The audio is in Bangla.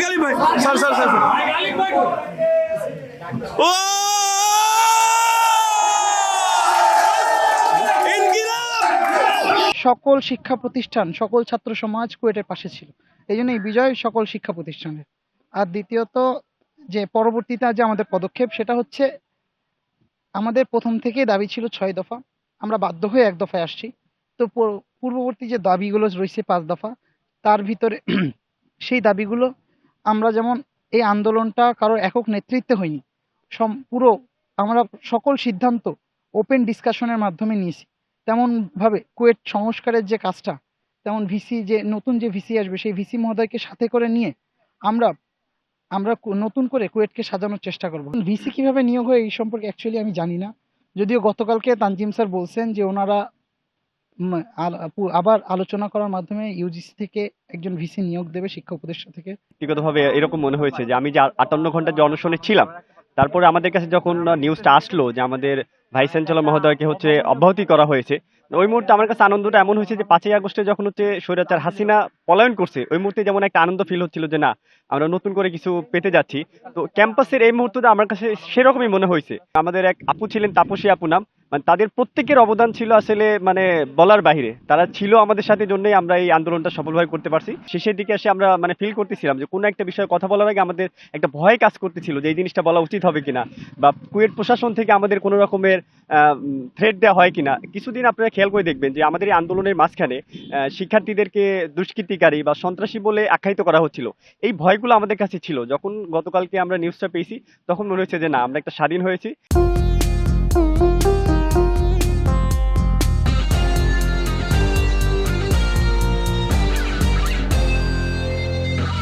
গালিব ভাই স্যার ও সকল শিক্ষা প্রতিষ্ঠান, সকল ছাত্র সমাজ কুয়েটের পাশে ছিল। এই জন্য এই বিজয় সকল শিক্ষা প্রতিষ্ঠানের। আর দ্বিতীয়ত যে পরবর্তীতে যে আমাদের পদক্ষেপ, সেটা হচ্ছে আমাদের প্রথম থেকেই দাবি ছিল 6 দফা। আমরা বাধ্য হয়ে 1 দফায় আসছি। তো পূর্ববর্তী যে দাবিগুলো রয়েছে 5 দফা, তার ভিতরে সেই দাবিগুলো আমরা যেমন এই আন্দোলনটা কারোর একক নেতৃত্বে হয়নি, পুরো আমরা সকল সিদ্ধান্ত ওপেন ডিসকাশনের মাধ্যমে নিয়েছি। তেমনভাবে কুয়েট সংস্কারের যে কাজটা, তেমন ভিসি যে নতুন যে ভিসি আসবে সেই ভিসি মহোদয়কে সাথে করে নিয়ে আমরা নতুন করে কুয়েটকে সাজানোর চেষ্টা করব। ভিসি কিভাবে নিয়োগ হয় এই সম্পর্কে অ্যাকচুয়ালি আমি জানি না, যদিও গতকালকে তানজিম স্যার বলছেন যে ওনারা আবার আলোচনা করার মাধ্যমে ইউজিসি থেকে একজন ভিসি নিয়োগ দেবে শিক্ষা উপদেষ্টা থেকে। ব্যক্তিগতভাবে এরকম মনে হয়েছে যে আমি যে 58 ঘন্টা যে অনশনে ছিলাম, তারপরে আমাদের কাছে যখন নিউজটা আসলো যে আমাদের ভাইস চ্যান্সেলর মহোদয়কে হচ্ছে অব্যাহতি করা হয়েছে, ওই মুহূর্তে আমার কাছে আনন্দটা এমন হয়েছে যে 5ই আগস্টে যখন হচ্ছে স্বৈরাচার হাসিনা পলায়ন করছে, ওই মুহূর্তে যেমন একটা আনন্দ ফিল হচ্ছিল যে না, আমরা নতুন করে কিছু পেতে যাচ্ছি। তো ক্যাম্পাসের এই মুহূর্তটা আমার কাছে সেরকমই মনে হয়েছে। আমাদের এক আপু ছিলেন, তাপসী আপু নাম, মানে তাদের প্রত্যেকের অবদান ছিল আসলে মানে বলার বাহিরে। তারা ছিল আমাদের সাথে, জন্যই আমরা এই আন্দোলনটা সফলভাবে করতে পারছি। শেষের দিকে এসে আমরা মানে ফিল করতেছিলাম যে কোনো একটা বিষয়ে কথা বলার আগে আমাদের একটা ভয় কাজ করতেছিল যে এই জিনিসটা বলা উচিত হবে কিনা, বা কুয়েট প্রশাসন থেকে আমাদের কোনো রকমের থ্রেট দেওয়া হয় কিনা। কিছুদিন আপনারা খেয়াল করে দেখবেন যে আমাদের এই আন্দোলনের মাঝখানে শিক্ষার্থীদেরকে দুষ্কৃতিকারী বা সন্ত্রাসী বলে আখ্যায়িত করা হচ্ছিল। এই ভয়গুলো আমাদের কাছে ছিল। যখন গতকালকে আমরা নিউজটা পেয়েছি, তখন মনে হচ্ছে যে না, আমরা একটা স্বাধীন হয়েছি।